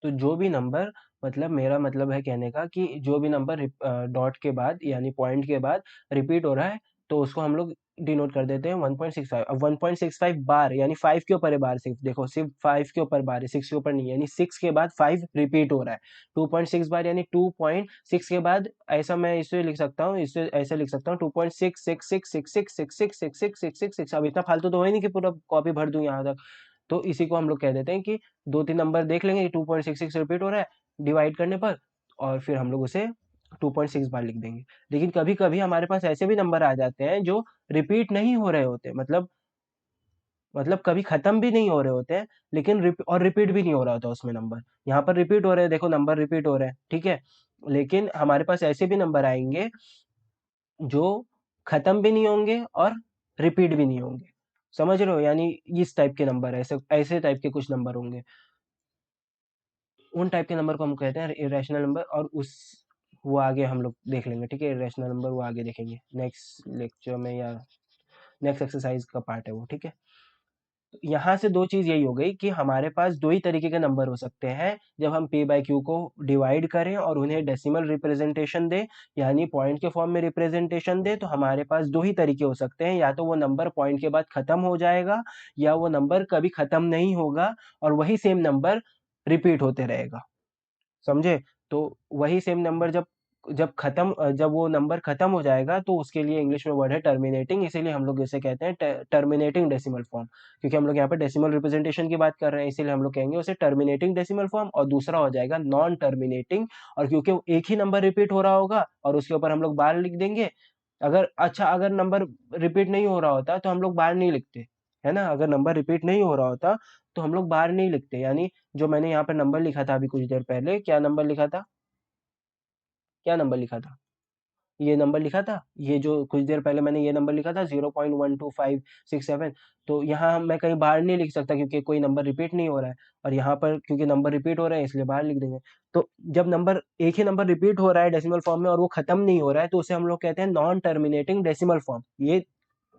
तो जो भी नंबर, मतलब मेरा मतलब है कहने का कि जो भी नंबर डॉट के बाद यानी पॉइंट के बाद रिपीट हो रहा है, तो उसको हम लोग डिनोट कर देते हैं 1.65। अब 1.65 बार यानी 5 के ऊपर है बार, सिर्फ देखो, सिर्फ 5 के ऊपर बार है, 6 के ऊपर नहीं, यानी 6 के बाद 5 रिपीट हो रहा है। 2.6 बार यानी 2.6 के बाद, ऐसा मैं इसे लिख सकता हूँ, इसे ऐसे लिख सकता हूँ 2.66666666666। अब इतना फालतू तो है नहीं कि पूरा कॉपी भर दूं यहाँ तक। तो इसी को हम लोग कह देते हैं कि दो तीन नंबर देख लेंगे, 2.66 रिपीट हो रहा है डिवाइड करने पर, और फिर हम लोग उसे 2.6 बार लिख देंगे। लेकिन कभी कभी हमारे पास ऐसे भी नंबर आ जाते हैं जो रिपीट नहीं हो रहे होते, मतलब कभी खत्म भी नहीं हो रहे होते हैं, लेकिन और रिपीट भी नहीं हो रहा होता उसमें नंबर। यहाँ पर रिपीट हो रहे हैं, देखो नंबर रिपीट हो रहे हैं, ठीक है। लेकिन हमारे पास ऐसे भी नंबर आएंगे जो खत्म भी नहीं होंगे और रिपीट भी नहीं होंगे। समझ रहे हो, यानी इस टाइप के नंबर, ऐसे ऐसे टाइप के कुछ नंबर होंगे। उन टाइप के नंबर को हम कहते हैं इरेशनल नंबर, और उस वो आगे हम लोग देख लेंगे, ठीक है। इरेशनल नंबर वो आगे देखेंगे नेक्स्ट लेक्चर में, या नेक्स्ट एक्सरसाइज का पार्ट है वो, ठीक है। यहाँ से दो चीज यही हो गई कि हमारे पास दो ही तरीके के नंबर हो सकते हैं जब हम p बाई क्यू को डिवाइड करें और उन्हें डेसिमल रिप्रेजेंटेशन दे, यानी पॉइंट के फॉर्म में रिप्रेजेंटेशन दे, तो हमारे पास दो ही तरीके हो सकते हैं, या तो वो नंबर पॉइंट के बाद खत्म हो जाएगा, या वो नंबर कभी खत्म नहीं होगा और वही सेम नंबर रिपीट होते रहेगा। समझे? तो वही सेम नंबर जब वो नंबर खत्म हो जाएगा, तो उसके लिए इंग्लिश में वर्ड है टर्मिनेटिंग, इसीलिए हम लोग इसे कहते हैं टर्मिनेटिंग डेसिमल फॉर्म। क्योंकि हम लोग यहाँ पे डेसिमल रिप्रेजेंटेशन की बात कर रहे हैं, इसीलिए हम लोग कहेंगे उसे टर्मिनेटिंग डेसिमल फॉर्म, और दूसरा हो जाएगा नॉन टर्मिनेटिंग। और क्योंकि एक ही नंबर रिपीट हो रहा होगा और उसके ऊपर हम लोग बार लिख देंगे। अगर नंबर रिपीट नहीं हो रहा होता तो हम लोग बार नहीं लिखते, है ना। अगर नंबर रिपीट नहीं हो रहा होता तो हम लोग बार नहीं लिखते, यानी जो मैंने यहाँ पे नंबर लिखा था अभी कुछ देर पहले, क्या नंबर लिखा था, क्या नंबर लिखा था, ये नंबर लिखा था, ये जो कुछ देर पहले मैंने ये नंबर लिखा था 0.12567। तो यहाँ मैं कहीं बाहर नहीं लिख सकता क्योंकि कोई नंबर रिपीट नहीं हो रहा है, और यहाँ पर क्योंकि नंबर रिपीट हो रहे हैं इसलिए बाहर लिख देंगे। तो जब नंबर एक ही नंबर रिपीट हो रहा है डेसिमल फॉर्म में और वो खत्म नहीं हो रहा है, तो उसे हम लोग कहते हैं नॉन टर्मिनेटिंग डेसिमल फॉर्म। ये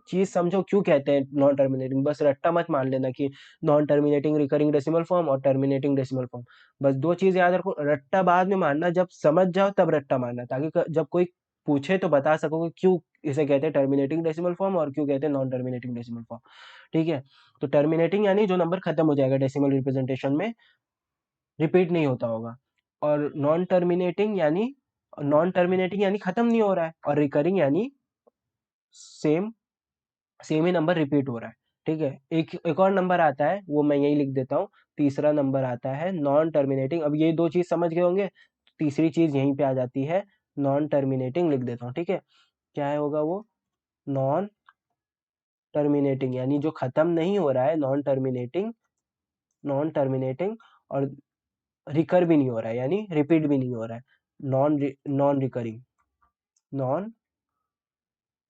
चीज समझो क्यों कहते हैं नॉन टर्मिनेटिंग, बस रट्टा मत मान लेना कि non terminating recurring decimal form और टर्मिनेटिंग डेसिमल फॉर्म। बस दो चीज याद रखो, रट्टा बाद में मानना, जब समझ जाओ तब रट्टा मानना, ताकि जब कोई पूछे तो बता सकोगे क्यों इसे कहते हैं टर्मिनेटिंग डेसिमल फॉर्म और क्यों कहते हैं नॉन टर्मिनेटिंग डेसिमल फॉर्म। ठीक है। तो टर्मिनेटिंग यानी जो नंबर खत्म हो जाएगा डेसिमल रिप्रेजेंटेशन में, रिपीट नहीं होता होगा। और नॉन टर्मिनेटिंग यानी खत्म नहीं हो रहा है, और रिकरिंग यानी सेम सेम ही नंबर रिपीट हो रहा है। ठीक है। एक एक और नंबर आता है, वो मैं यही लिख देता हूँ। तीसरा नंबर आता है नॉन टर्मिनेटिंग। अब ये दो चीज समझ गए होंगे, तीसरी चीज यहीं पे आ जाती है, नॉन टर्मिनेटिंग लिख देता हूँ, ठीक है। क्या है होगा वो, नॉन टर्मिनेटिंग यानी जो खत्म नहीं हो रहा है, नॉन टर्मिनेटिंग, और रिकर भी नहीं हो रहा है, यानी रिपीट भी नहीं हो रहा है, non recurring, non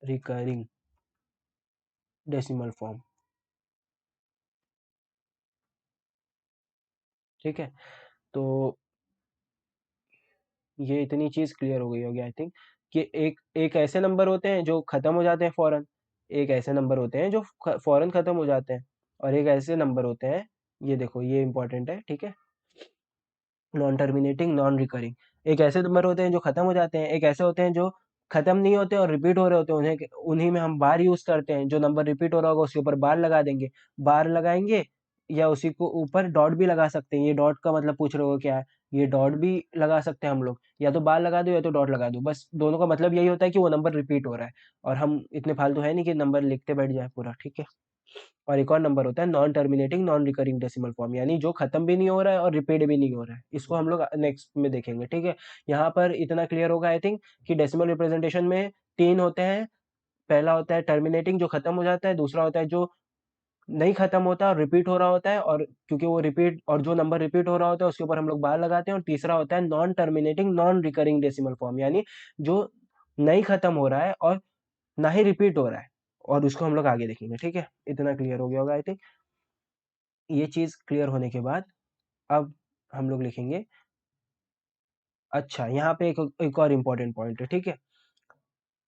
recurring decimal form. ठीक है। तो ये इतनी चीज क्लियर हो गई होगी आई थिंक, कि एक एक ऐसे नंबर होते हैं जो खत्म हो जाते हैं फौरन, एक ऐसे नंबर होते हैं जो फौरन खत्म हो जाते हैं, और एक ऐसे नंबर होते हैं, ये देखो ये इंपॉर्टेंट है, ठीक है, नॉन टर्मिनेटिंग नॉन रिकरिंग। एक ऐसे नंबर होते हैं जो खत्म हो जाते हैं, एक ऐसे होते हैं जो खत्म नहीं होते और रिपीट हो रहे होते हैं, उन्हीं में हम बार यूज करते हैं। जो नंबर रिपीट हो रहा होगा उसके ऊपर बार लगा देंगे, बार लगाएंगे, या उसी को ऊपर डॉट भी लगा सकते हैं। ये डॉट का मतलब पूछ रहे हो क्या है, ये डॉट भी लगा सकते हैं हम लोग, या तो बार लगा दो या तो डॉट लगा दो, बस दोनों का मतलब यही होता है कि वो नंबर रिपीट हो रहा है। और हम इतने फालतू है नहीं कि नंबर लिखते बैठ जाए पूरा, ठीक है। और एक और नंबर होता है non terminating non recurring decimal form, यानी जो खत्म भी नहीं हो रहा है और रिपीट भी नहीं हो रहा है। इसको हम लोग नेक्स्ट में देखेंगे, ठीक है। यहाँ पर इतना क्लियर होगा आई थिंक कि डेसिमल रिप्रेजेंटेशन में तीन होते हैं। पहला होता है टर्मिनेटिंग, जो खत्म हो जाता है। दूसरा होता है जो नहीं खत्म होता और रिपीट हो रहा होता है, और क्योंकि वो रिपीट और जो नंबर रिपीट हो रहा होता है उसके ऊपर हम लोग बार लगाते हैं। और तीसरा होता है non terminating non recurring decimal form, यानी जो नहीं खत्म हो रहा है और ना ही रिपीट हो रहा है, और उसको हम लोग आगे देखेंगे, ठीक है। इतना क्लियर हो गया होगा आई थिंक। ये चीज क्लियर होने के बाद अब हम लोग लिखेंगे। अच्छा, यहाँ पे एक एक और इम्पोर्टेंट पॉइंट है, ठीक है।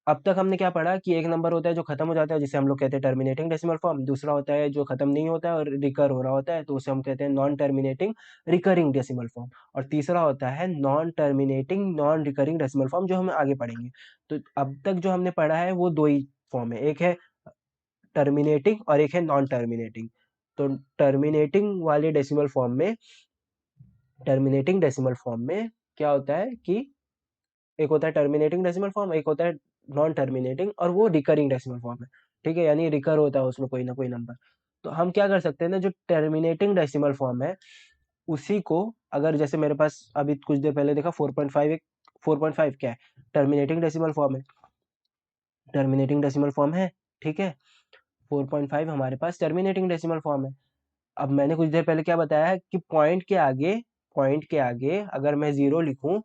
अब तक हमने क्या पढ़ा कि एक नंबर होता है जो खत्म हो जाता है, जिसे हम लोग कहते हैं टर्मिनेटिंग डेसिमल फॉर्म। दूसरा होता है जो खत्म नहीं होता है और रिकर हो रहा होता है, तो उसे हम कहते हैं non terminating recurring decimal form. और तीसरा होता है non terminating non recurring decimal form, जो हम आगे पढ़ेंगे। तो अब तक जो हमने पढ़ा है वो दो ही फॉर्म है, एक है टर्मिनेटिंग और एक है नॉन टर्मिनेटिंग। तो टर्मिनेटिंग वाले डेसिमल फॉर्म में टर्मिनेटिंग डेसिमल फॉर्म में क्या होता है कि एक होता है टर्मिनेटिंग डेसिमल फॉर्म, एक होता है नॉन टर्मिनेटिंग, और वो रिकरिंग डेसिमल फॉर्म है। ठीक है, यानी रिकर होता है उसमें कोई ना कोई नंबर। तो हम क्या कर सकते हैं ना, जो टर्मिनेटिंग डेसिमल फॉर्म है उसी को, अगर जैसे मेरे पास अभी कुछ देर पहले देखा 4.5, एक 4.5 क्या है, टर्मिनेटिंग डेसिमल फॉर्म है। टर्मिनेटिंग डेसिमल फॉर्म है, ठीक है। 4.5 हमारे पास टर्मिनेटिंग डेसिमल फॉर्म है। अब मैंने कुछ देर पहले क्या बताया है कि पॉइंट के आगे अगर मैं जीरो लिखूं,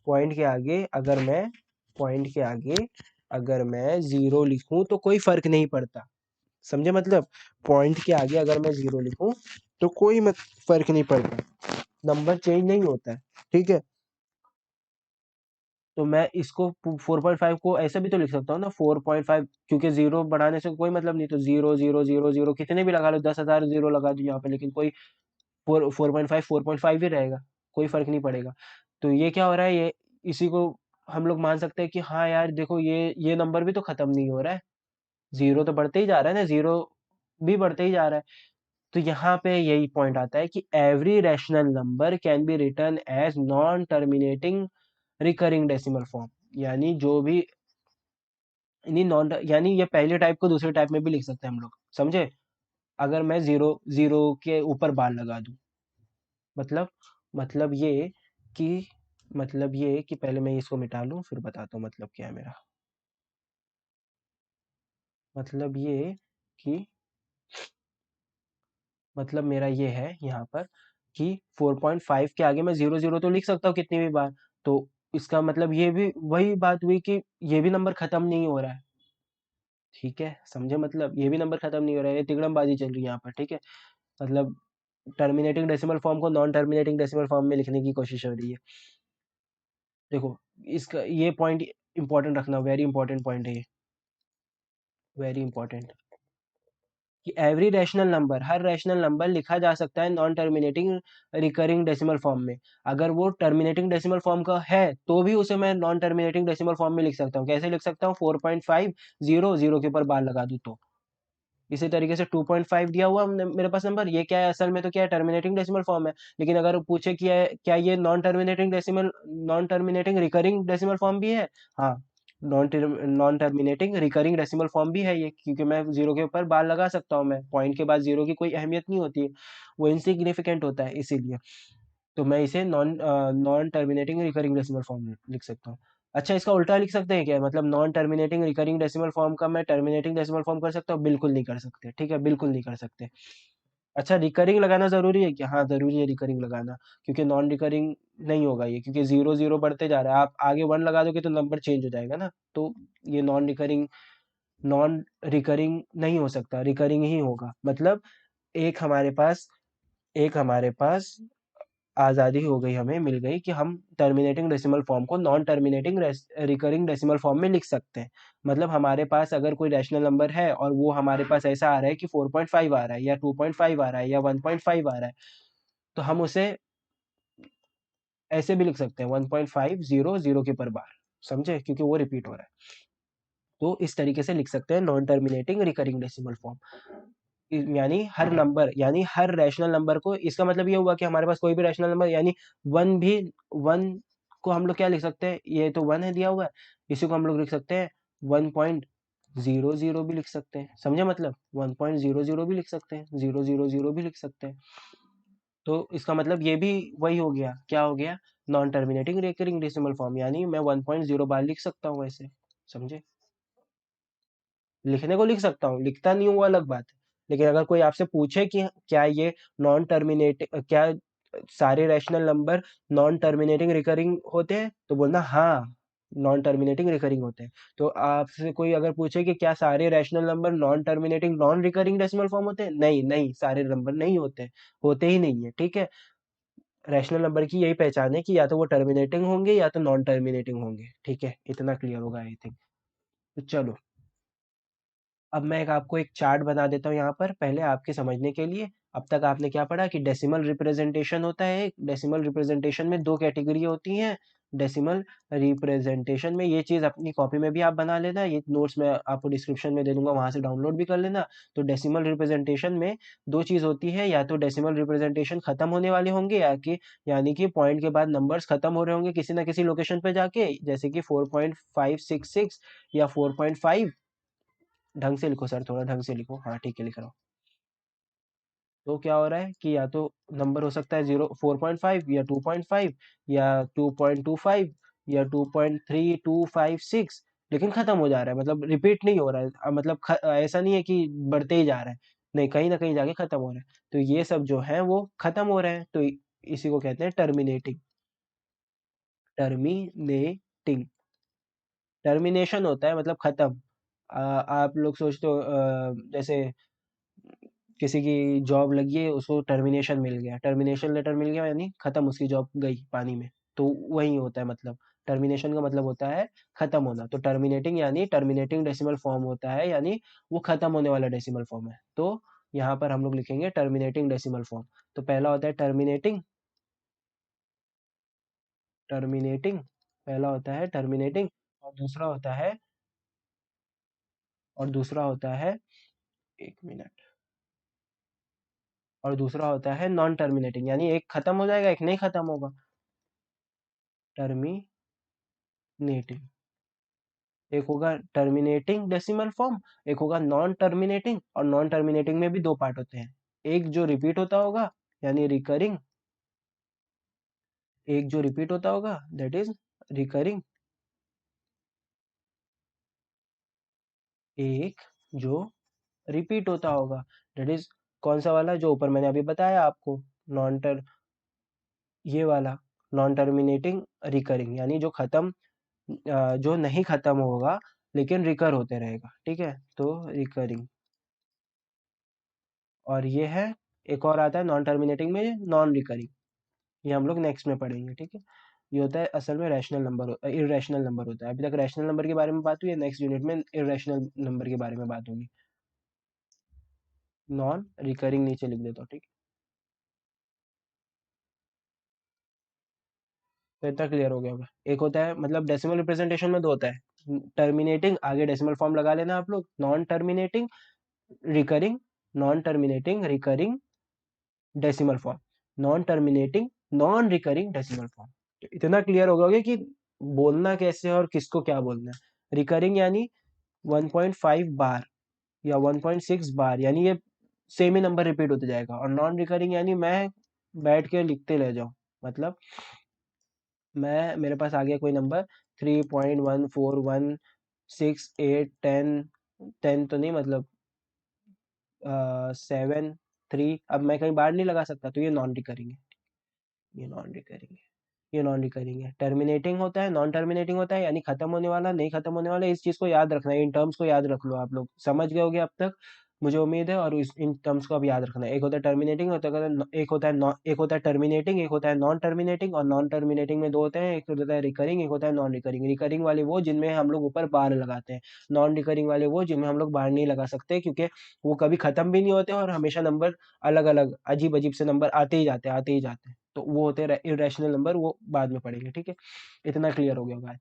पॉइंट के आगे अगर मैं पॉइंट के आगे अगर मैं जीरो लिखूं तो कोई फर्क नहीं पड़ता। समझे मतलब, पॉइंट के आगे अगर मैं जीरो लिखूं तो कोई मत फर्क नहीं पड़ता, नंबर चेंज नहीं होता है। ठीक है, तो मैं इसको 4.5 को ऐसे भी तो लिख सकता हूँ ना, 4.5, क्योंकि जीरो बढ़ाने से कोई मतलब नहीं, तो जीरो जीरो जीरो जीरो कितने भी लगा लो, 10,000 जीरो लगा दो यहाँ पे, लेकिन कोई 4.5 ही रहेगा, कोई फर्क नहीं पड़ेगा। तो ये क्या हो रहा है, ये इसी को हम लोग मान सकते हैं कि हाँ यार देखो, ये नंबर भी तो खत्म नहीं हो रहा है, जीरो तो बढ़ते ही जा रहा है ना, जीरो भी बढ़ते ही जा रहा है। तो यहाँ पे यही पॉइंट आता है कि every rational number can be written as non terminating recurring decimal form. यानी जो भी यानी नॉन यानी ये पहले टाइप को दूसरे टाइप में भी लिख सकते हैं हम लोग, समझे। अगर मैं जीरो जीरो के ऊपर बार लगा दूं, मतलब मतलब ये कि पहले मैं इसको मिटा लूं फिर बताता हूँ मतलब क्या है मेरा। मतलब ये कि मतलब मेरा ये है यहाँ पर कि 4.5 के आगे मैं जीरो जीरो तो लिख सकता हूँ कितनी भी बार। तो इसका मतलब ये भी वही बात हुई कि ये भी नंबर खत्म नहीं हो रहा है। ठीक है, समझे मतलब, ये भी नंबर खत्म नहीं हो रहा है, ये तिगड़मबाजी चल रही है यहाँ पर। ठीक है, मतलब टर्मिनेटिंग डेसिमल फॉर्म को नॉन टर्मिनेटिंग डेसिमल फॉर्म में लिखने की कोशिश हो रही है। देखो, इसका ये पॉइंट इंपॉर्टेंट रखना, वेरी इंपॉर्टेंट पॉइंट है ये, वेरी इंपॉर्टेंट। कि एवरी रैशनल नंबर, हर रैशनल नंबर लिखा जा सकता है non terminating recurring decimal form में। अगर वो टर्मिनेटिंग डेसिमल फॉर्म का है तो भी उसे मैं नॉन टर्मिनेटिंग डेसिमल फॉर्म में लिख सकता हूँ। कैसे लिख सकता हूँ, 4.5 जीरो जीरो के ऊपर बार लगा दूँ तो। इसी तरीके से 2.5 दिया हुआ मेरे पास नंबर, ये क्या है, असल में तो क्या है, टर्मिनेटिंग डेसिमल फॉर्म है। लेकिन अगर पूछे कि क्या ये non terminating recurring decimal form भी है, हाँ, non terminating recurring decimal form भी है ये, क्योंकि मैं जीरो के ऊपर बार लगा सकता हूँ, मैं पॉइंट के बाद जीरो की कोई अहमियत नहीं होती है, वो इनसिग्निफिकेंट होता है इसीलिए। तो मैं इसे non terminating recurring decimal form लिख सकता हूँ। अच्छा, इसका उल्टा लिख सकते हैं क्या, मतलब non terminating recurring decimal form का मैं टर्मिनेटिंग डेसिमल फॉर्म कर सकता हूँ? बिल्कुल नहीं कर सकते। ठीक है, बिल्कुल नहीं कर सकते। अच्छा, रिकरिंग लगाना जरूरी है क्या? हाँ, जरूरी है रिकरिंग लगाना, क्योंकि नॉन रिकरिंग नहीं होगा ये, क्योंकि जीरो जीरो बढ़ते जा रहा है, आप आगे वन लगा दोगे तो नंबर चेंज हो जाएगा ना। तो ये नॉन रिकरिंग नहीं हो सकता, रिकरिंग ही होगा। मतलब एक हमारे पास एक हमारे पास आज़ादी हो गई, हमें मिल गई कि हम टर्मिनेटिंग डेसिमल फॉर्म को non terminating recurring decimal form में लिख सकते हैं। मतलब हमारे पास अगर कोई रैशनल नंबर है और वो हमारे पास ऐसा आ रहा है कि 4.5 आ रहा है या 2.5 आ रहा है या 1.5 आ रहा है, तो हम उसे ऐसे भी लिख सकते हैं, 1.5 जीरो जीरो के पर बार, समझे, क्योंकि वो रिपीट हो रहा है। तो इस तरीके से लिख सकते हैं non terminating recurring decimal form. यानी हर रैशनल नंबर को, इसका मतलब ये हुआ कि हमारे पास कोई भी रैशनल नंबर, यानी वन भी, वन को हम लोग क्या लिख सकते हैं, ये तो वन है दिया हुआ है, इसी को हम लोग लिख सकते हैं 1.00 भी लिख सकते हैं, समझे मतलब, 1.00 भी लिख सकते हैं, 000 भी लिख सकते हैं। तो इसका मतलब ये भी वही हो गया, क्या हो गया, non terminating recurring decimal form, यानी मैं 1.0 बार लिख सकता हूँ ऐसे, समझे। लिखने को लिख सकता हूँ, लिखता नहीं हूँ वो अलग बात है। लेकिन अगर कोई आपसे पूछे कि क्या ये नॉन टर्मिनेट क्या सारे rational number non terminating recurring होते हैं, तो बोलना हाँ, नॉन टर्मिनेटिंग रिकरिंग होते हैं। तो आपसे कोई अगर पूछे कि क्या सारे rational number non terminating non recurring decimal form होते हैं, नहीं नहीं, सारे नंबर नहीं होते, होते ही नहीं है। ठीक है, रैशनल नंबर की यही पहचान है कि या तो वो टर्मिनेटिंग होंगे या तो नॉन टर्मिनेटिंग होंगे। ठीक है, इतना क्लियर होगा आई थिंक। तो चलो, अब मैं आपको एक चार्ट बना देता हूँ यहाँ पर, पहले आपके समझने के लिए। अब तक आपने क्या पढ़ा कि डेसिमल रिप्रेजेंटेशन होता है एक, डेसिमल रिप्रेजेंटेशन में दो कैटेगरी होती हैं। डेसिमल रिप्रेजेंटेशन में ये चीज़ अपनी कॉपी में भी आप बना लेना, ये नोट्स मैं आपको डिस्क्रिप्शन में दे दूंगा, वहाँ से डाउनलोड भी कर लेना। तो डेसिमल रिप्रेजेंटेशन में दो चीज़ होती है, या तो डेसिमल रिप्रेजेंटेशन खत्म होने वाले होंगे, यानी कि पॉइंट के बाद नंबर्स खत्म हो रहे होंगे किसी ना किसी लोकेशन पे जाके, जैसे कि 4.566 या 4.5। ढंग से लिखो सर, थोड़ा ढंग से लिखो, हाँ ठीक है लिख रहा हूँ। तो क्या हो रहा है कि या तो नंबर हो सकता है 4.5 या 2.5 या 2.25 या 2.3256, लेकिन खत्म हो जा रहा है, मतलब रिपीट नहीं हो रहा है। मतलब ऐसा नहीं है कि बढ़ते ही जा रहा है, नहीं, कहीं ना कहीं जाके खत्म हो रहा है। तो ये सब जो है वो खत्म हो रहे हैं, तो इसी को कहते हैं टर्मिनेटिंग। टर्मिनेटिंग, टर्मिनेशन होता है मतलब खत्म। आप लोग सोचते हो जैसे किसी की जॉब लगी है, उसको टर्मिनेशन मिल गया, टर्मिनेशन लेटर मिल गया, यानी खत्म, उसकी जॉब गई पानी में। तो वही होता है, मतलब टर्मिनेशन का मतलब होता है खत्म होना। तो टर्मिनेटिंग यानी टर्मिनेटिंग डेसिमल फॉर्म होता है, यानी वो खत्म होने वाला डेसिमल फॉर्म है। तो यहाँ पर हम लोग लिखेंगे टर्मिनेटिंग डेसिमल फॉर्म। तो पहला होता है टर्मिनेटिंग, टर्मिनेटिंग, पहला होता है टर्मिनेटिंग, और दूसरा होता है, और दूसरा होता है, एक मिनट, और दूसरा होता है नॉन टर्मिनेटिंग, यानी एक खत्म हो जाएगा, एक नहीं खत्म होगा। टर्मिनेटिंग, एक होगा टर्मिनेटिंग डेसिमल फॉर्म, एक होगा नॉन टर्मिनेटिंग, और नॉन टर्मिनेटिंग में भी दो पार्ट होते हैं, एक जो रिपीट होता होगा यानी रिकरिंग, एक जो रिपीट होता होगा दैट इज रिकरिंग, एक जो रिपीट होता होगा दैट इज कौन सा वाला, जो ऊपर मैंने अभी बताया आपको, नॉन टर ये वाला, नॉन टर्मिनेटिंग रिकरिंग, यानी जो खत्म, जो नहीं खत्म होगा लेकिन रिकर होते रहेगा, ठीक है, तो रिकरिंग। और ये है, एक और आता है नॉन टर्मिनेटिंग में, नॉन रिकरिंग, ये हम लोग नेक्स्ट में पढ़ेंगे, ठीक है। ये होता है असल में रैशनल नंबर, इरेशनल नंबर होता है। अभी तक रैशनल नंबर के बारे में बात हुई है, नेक्स्ट यूनिट में इरेशनल नंबर के बारे में बात होगी। नॉन रिकरिंग नीचे लिख देता हूँ, ठीक है। तो इतना क्लियर हो गया होगा। एक होता है, मतलब डेसिमल रिप्रेजेंटेशन में दो होता है, टर्मिनेटिंग, आगे डेसिमल फॉर्म लगा लेना आप लोग, non terminating recurring, non terminating recurring decimal form, non terminating non recurring decimal form. तो इतना क्लियर हो गया कि बोलना कैसे और किसको क्या बोलना है। रिकरिंग यानी 1.5 बार या 1.6 बार, यानी ये सेम ही नंबर रिपीट होते जाएगा। और नॉन रिकरिंग यानी मैं बैठ के लिखते रह जाऊं, मतलब मैं, मेरे पास आ गया कोई नंबर 3.1416 8 10, 10 तो नहीं, मतलब 7 3, अब मैं कहीं बार नहीं लगा सकता, तो ये नॉन रिकरिंग है, ये नॉन रिकरिंग है, ये नॉन रिकरिंग है। टर्मिनेटिंग होता है, नॉन टर्मिनेटिंग होता है, यानी खत्म होने वाला, नहीं खत्म होने वाला। इस चीज को याद रखना है, इन टर्म्स को याद रख लो, आप लोग समझ गए होगे अब तक, मुझे उम्मीद है। और इन टर्म्स को अब याद रखना है, एक होता है टर्मिनेटिंग, एक होता है टर्मिनेटिंग, एक होता है नॉन टर्मिनेटिंग। और नॉन टर्मिनेटिंग में दो होते हैं, एक होता है रिकरिंग, एक होता है नॉन रिकरिंग। रिकरिंग वाले वो जिनमें हम लोग ऊपर बार लगाते हैं, नॉन रिकरिंग वाले वो जिनमें हम लोग बार नहीं लगा सकते, क्योंकि वो कभी खत्म भी नहीं होते और हमेशा नंबर अलग अलग अजीब अजीब से नंबर आते ही जाते हैं, आते ही जाते हैं। तो वो होते हैं इरेशनल नंबर, वो बाद में पढ़ेंगे, ठीक है। इतना क्लियर हो गया होगा।